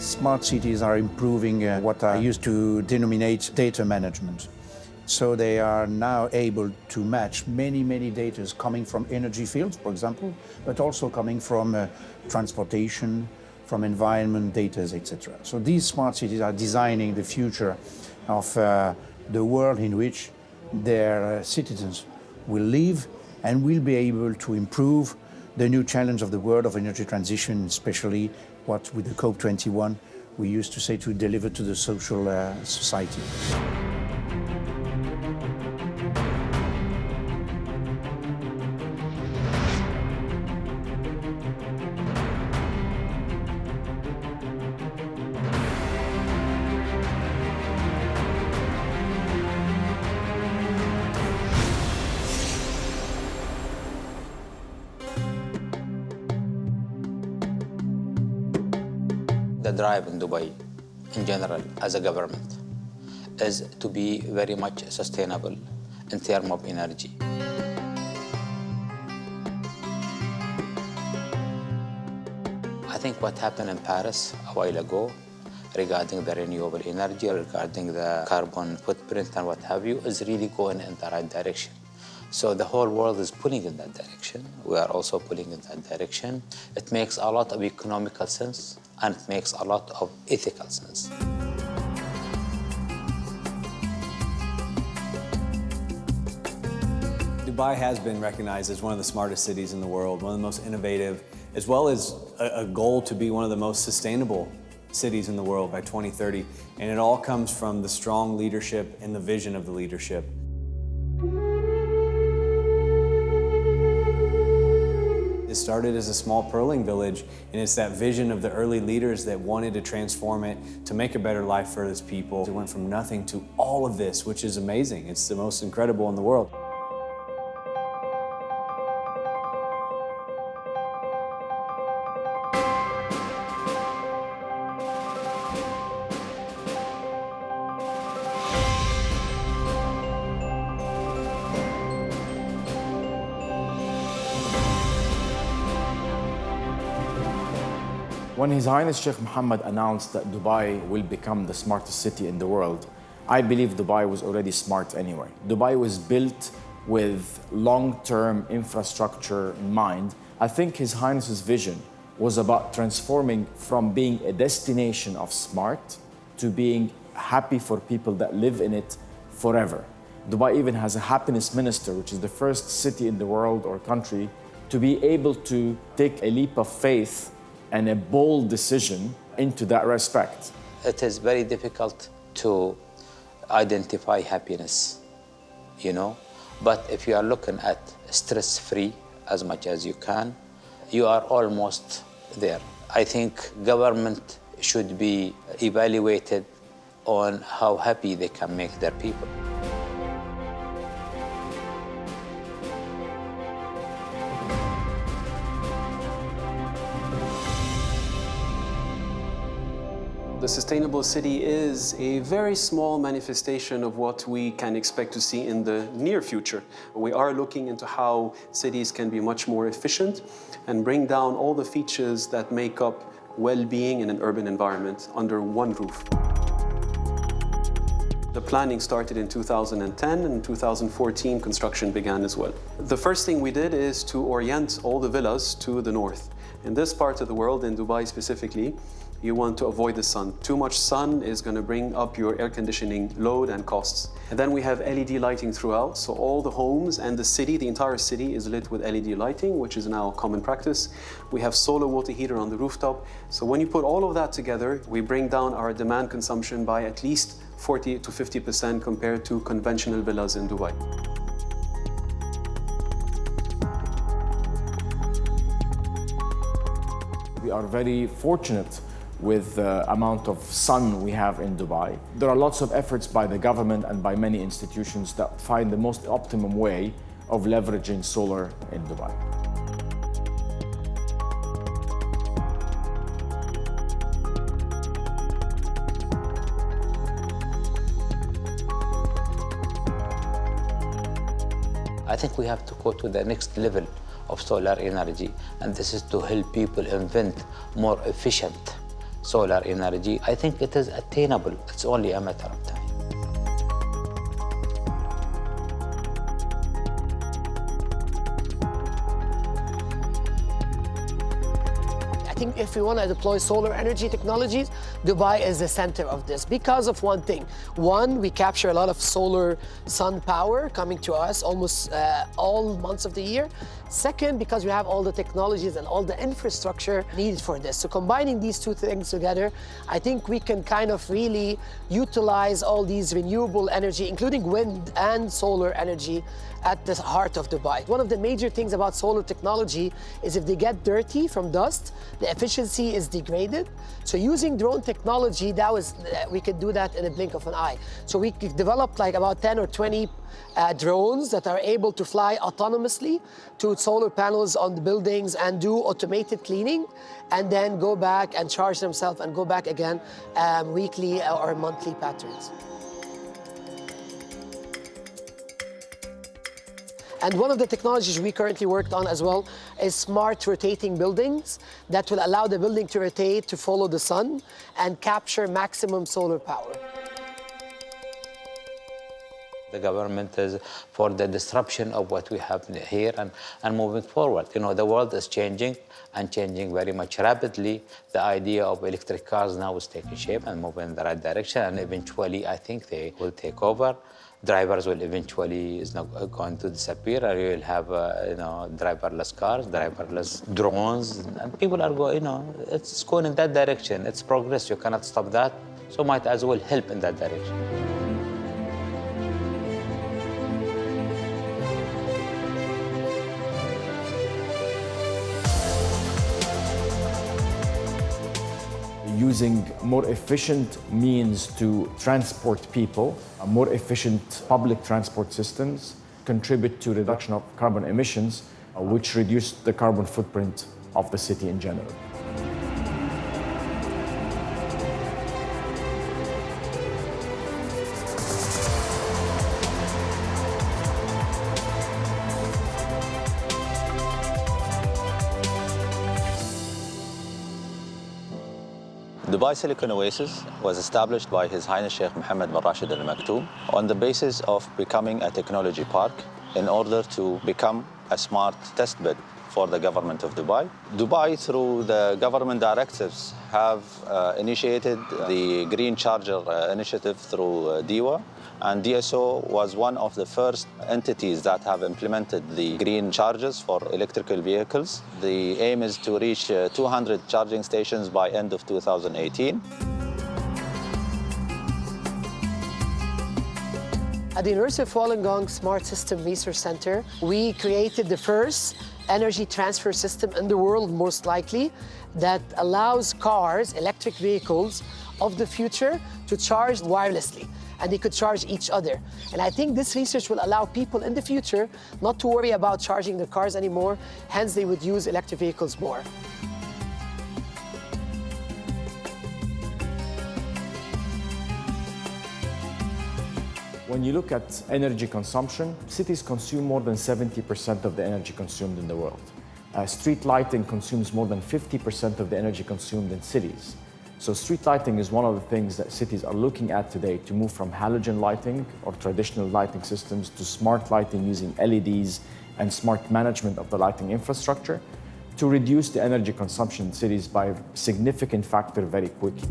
Smart cities are improving what I used to denominate data management. So they are now able to match many data coming from energy fields, for example, but also coming from transportation, from environment data, etc. So these smart cities are designing the future of the world in which their citizens will live and will be able to improve the new challenge of the world of energy transition, especially what with the COP21 we used to say to deliver to the social society. The drive in Dubai, in general, as a government, is to be very much sustainable in terms of energy. I think what happened in Paris a while ago regarding the renewable energy, regarding the carbon footprint and what have you, is really going in the right direction. So the whole world is pulling in that direction. We are also pulling in that direction. It makes a lot of economical sense, and it makes a lot of ethical sense. Dubai has been recognized as one of the smartest cities in the world, one of the most innovative, as well as a goal to be one of the most sustainable cities in the world by 2030. And it all comes from the strong leadership and the vision of the leadership. It started as a small pearling village, and it's that vision of the early leaders that wanted to transform it to make a better life for its people. It went from nothing to all of this, which is amazing. It's the most incredible in the world. When His Highness Sheikh Mohammed announced that Dubai will become the smartest city in the world, I believe Dubai was already smart anyway. Dubai was built with long-term infrastructure in mind. I think His Highness's vision was about transforming from being a destination of smart to being happy for people that live in it forever. Dubai even has a happiness minister, which is the first city in the world or country to be able to take a leap of faith and a bold decision into that respect. It is very difficult to identify happiness, you know, but if you are looking at stress-free as much as you can, you are almost there. I think government should be evaluated on how happy they can make their people. The sustainable city is a very small manifestation of what we can expect to see in the near future. We are looking into how cities can be much more efficient and bring down all the features that make up well-being in an urban environment under one roof. The planning started in 2010, and in 2014 construction began as well. The first thing we did is to orient all the villas to the north. In this part of the world, in Dubai specifically, you want to avoid the sun. Too much sun is going to bring up your air conditioning load and costs. And then we have LED lighting throughout, so all the homes and the city, the entire city is lit with LED lighting, which is now common practice. We have solar water heater on the rooftop. So when you put all of that together, we bring down our demand consumption by at least 40 to 50% compared to conventional villas in Dubai. We are very fortunate with the amount of sun we have in Dubai. There are lots of efforts by the government and by many institutions that find the most optimum way of leveraging solar in Dubai. I think we have to go to the next level of solar energy, and this is to help people invent more efficient solar energy. I think it is attainable. It's only a matter of time. I think if we want to deploy solar energy technologies, Dubai is the center of this because of one thing. One, we capture a lot of solar sun power coming to us almost all months of the year. Second, because we have all the technologies and all the infrastructure needed for this. So combining these two things together, I think we can kind of really utilize all these renewable energy, including wind and solar energy, at the heart of Dubai. One of the major things about solar technology is if they get dirty from dust, the efficiency is degraded. So using drone technology, we could do that in a blink of an eye. So we developed like about 10 or 20 drones that are able to fly autonomously to solar panels on the buildings and do automated cleaning, and then go back and charge themselves and go back again weekly or monthly patterns. And one of the technologies we currently worked on as well is smart rotating buildings that will allow the building to rotate to follow the sun and capture maximum solar power. The government is for the disruption of what we have here and moving forward. You know, the world is changing and changing very much rapidly. The idea of electric cars now is taking shape and moving in the right direction, and eventually I think they will take over. Drivers will eventually is not going to disappear, and you will have driverless cars, driverless drones, and people are going, it's going in that direction. It's progress, you cannot stop that, so might as well help in that direction. Using more efficient means to transport people, more efficient public transport systems contribute to reduction of carbon emissions, which reduce the carbon footprint of the city in general. Dubai Silicon Oasis was established by His Highness Sheikh Mohammed bin Rashid Al Maktoum on the basis of becoming a technology park in order to become a smart test bed for the government of Dubai. Dubai, through the government directives, have initiated the Green Charger initiative through DEWA, and DSO was one of the first entities that have implemented the green chargers for electrical vehicles. The aim is to reach 200 charging stations by end of 2018. At the University of Wollongong Smart System Research Center, we created the first energy transfer system in the world, most likely, that allows cars, electric vehicles of the future to charge wirelessly, and they could charge each other. And I think this research will allow people in the future not to worry about charging their cars anymore, hence they would use electric vehicles more. When you look at energy consumption, cities consume more than 70% of the energy consumed in the world. Street lighting consumes more than 50% of the energy consumed in cities. So street lighting is one of the things that cities are looking at today to move from halogen lighting or traditional lighting systems to smart lighting using LEDs and smart management of the lighting infrastructure to reduce the energy consumption in cities by a significant factor very quickly.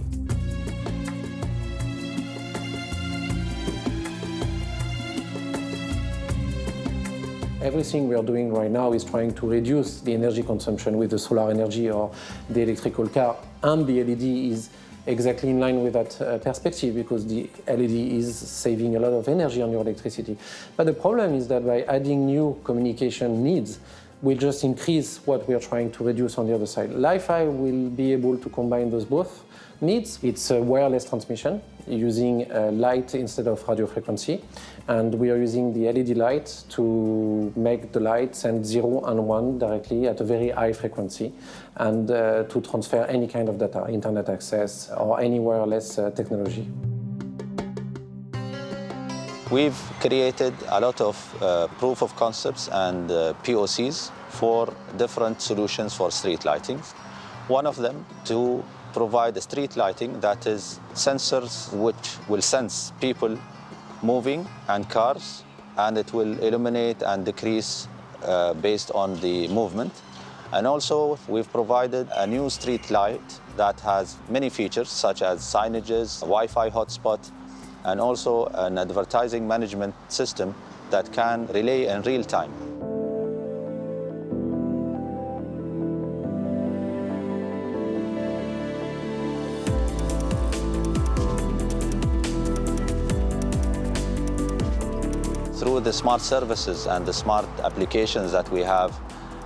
Everything we are doing right now is trying to reduce the energy consumption with the solar energy or the electrical car, and the LED is exactly in line with that perspective, because the LED is saving a lot of energy on your electricity. But the problem is that by adding new communication needs, we'll just increase what we are trying to reduce on the other side. Li-Fi will be able to combine those both needs. It's a wireless transmission using light instead of radio frequency. And we are using the LED light to make the light send 0 and 1 directly at a very high frequency, and to transfer any kind of data, internet access or any wireless technology. We've created a lot of proof of concepts and POCs for different solutions for street lighting. One of them to provide a street lighting that is sensors which will sense people moving and cars, and it will illuminate and decrease based on the movement. And also, we've provided a new street light that has many features, such as signages, Wi-Fi hotspot, and also an advertising management system that can relay in real time. Through the smart services and the smart applications that we have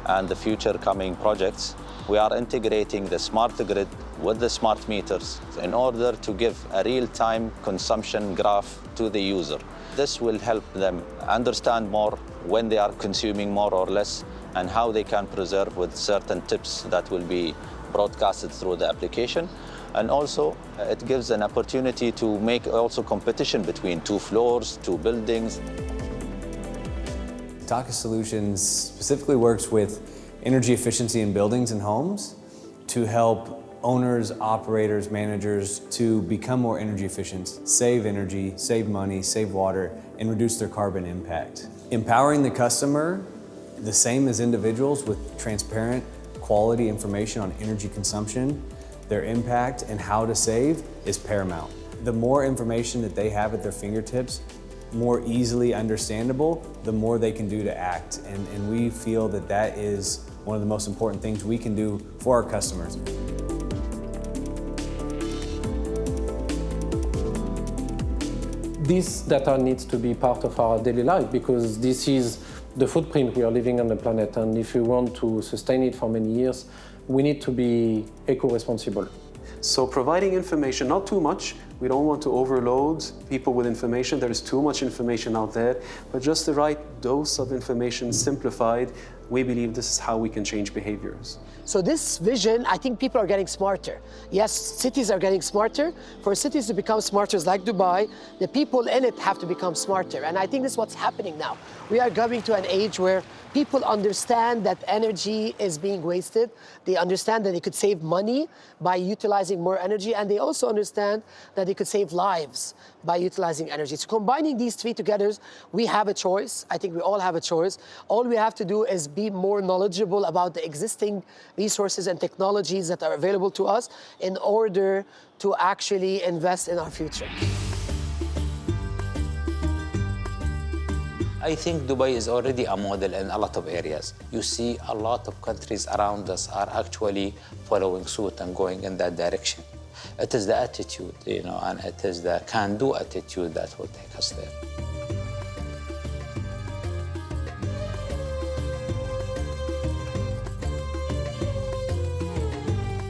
and the future coming projects, we are integrating the smart grid with the smart meters in order to give a real-time consumption graph to the user. This will help them understand more when they are consuming more or less and how they can preserve with certain tips that will be broadcasted through the application. And also, it gives an opportunity to make also competition between two floors, two buildings. Taka Solutions specifically works with energy efficiency in buildings and homes to help owners, operators, managers to become more energy efficient, save energy, save money, save water, and reduce their carbon impact. Empowering the customer, the same as individuals, with transparent quality information on energy consumption, their impact, and how to save is paramount. The more information that they have at their fingertips, more easily understandable, the more they can do to act. And we feel that that is one of the most important things we can do for our customers. This data needs to be part of our daily life because this is the footprint we are leaving on the planet. And if we want to sustain it for many years, we need to be eco-responsible. So providing information, not too much. We don't want to overload people with information. There is too much information out there, but just the right dose of information simplified. We believe this is how we can change behaviors. So this vision, I think people are getting smarter. Yes, cities are getting smarter. For cities to become smarter like Dubai, the people in it have to become smarter. And I think this is what's happening now. We are coming to an age where people understand that energy is being wasted. They understand that they could save money by utilizing more energy, and they also understand that they could save lives by utilizing energy. So combining these three together, we have a choice. I think we all have a choice. All we have to do is be more knowledgeable about the existing resources and technologies that are available to us in order to actually invest in our future. I think Dubai is already a model in a lot of areas. You see a lot of countries around us are actually following suit and going in that direction. It is the attitude, and it is the can-do attitude that will take us there.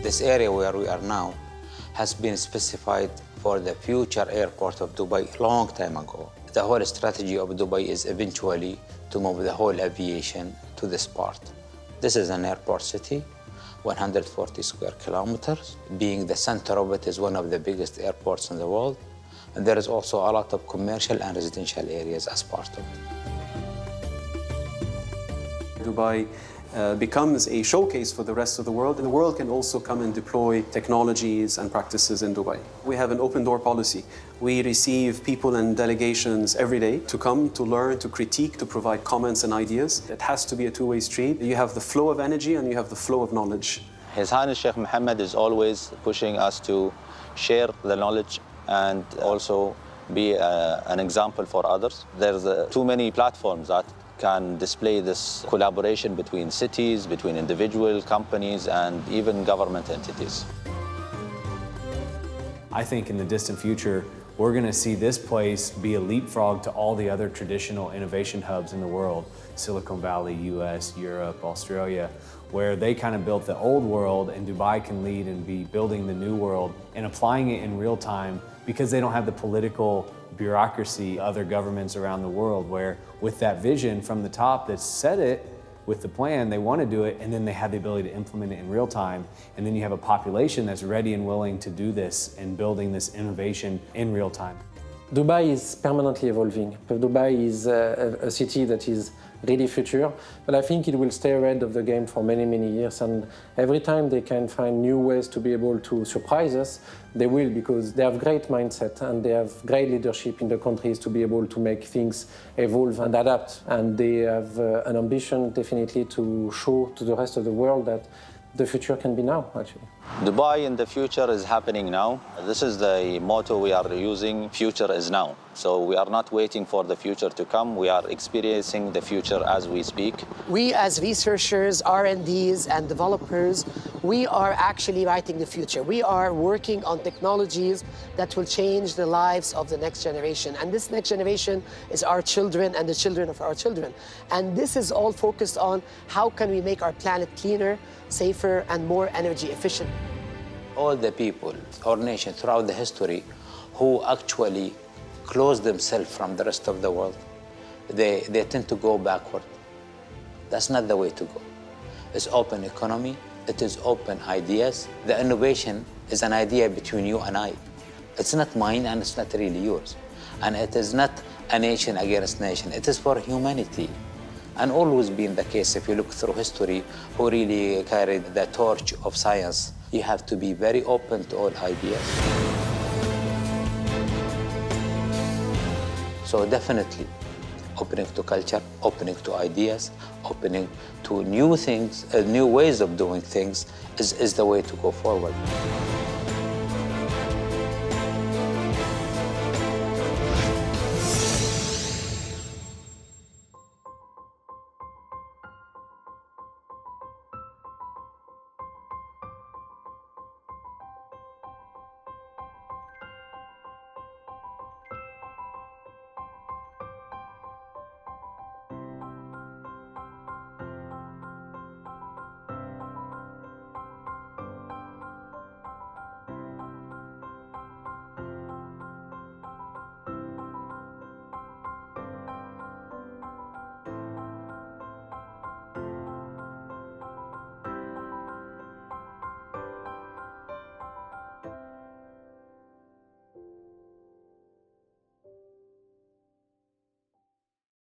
This area where we are now has been specified for the future airport of Dubai a long time ago. The whole strategy of Dubai is eventually to move the whole aviation to this part. This is an airport city, 140 square kilometers. Being the center of it is one of the biggest airports in the world. And there is also a lot of commercial and residential areas as part of it. Dubai becomes a showcase for the rest of the world, and the world can also come and deploy technologies and practices in Dubai. We have an open door policy. We receive people and delegations every day to come, to learn, to critique, to provide comments and ideas. It has to be a two-way street. You have the flow of energy and you have the flow of knowledge. His Highness Sheikh Mohammed is always pushing us to share the knowledge and also be an example for others. There's too many platforms that can display this collaboration between cities, between individual companies, and even government entities. I think in the distant future, we're going to see this place be a leapfrog to all the other traditional innovation hubs in the world, Silicon Valley, US, Europe, Australia, where they kind of built the old world and Dubai can lead and be building the new world and applying it in real time because they don't have the political bureaucracy of other governments around the world, where with that vision from the top that set it with the plan, they want to do it, and then they have the ability to implement it in real time. And then you have a population that's ready and willing to do this and building this innovation in real time. Dubai is permanently evolving. Dubai is a city that is really future, but I think it will stay ahead of the game for many, many years. And every time they can find new ways to be able to surprise us, they will, because they have great mindset and they have great leadership in the countries to be able to make things evolve and adapt. And they have an ambition definitely to show to the rest of the world that the future can be now, actually. Dubai in the future is happening now. This is the motto we are using, future is now. So we are not waiting for the future to come, we are experiencing the future as we speak. We as researchers, R&Ds and developers, we are actually writing the future. We are working on technologies that will change the lives of the next generation. And this next generation is our children and the children of our children. And this is all focused on how can we make our planet cleaner, safer and more energy efficient. All the people or nations throughout the history who actually close themselves from the rest of the world, they tend to go backward. That's not the way to go. It's open economy, it is open ideas. The innovation is an idea between you and I. It's not mine and it's not really yours. And it is not a nation against nation, it is for humanity. And always been the case, if you look through history, who really carried the torch of science. You have to be very open to all ideas. So definitely, opening to culture, opening to ideas, opening to new things, new ways of doing things is the way to go forward.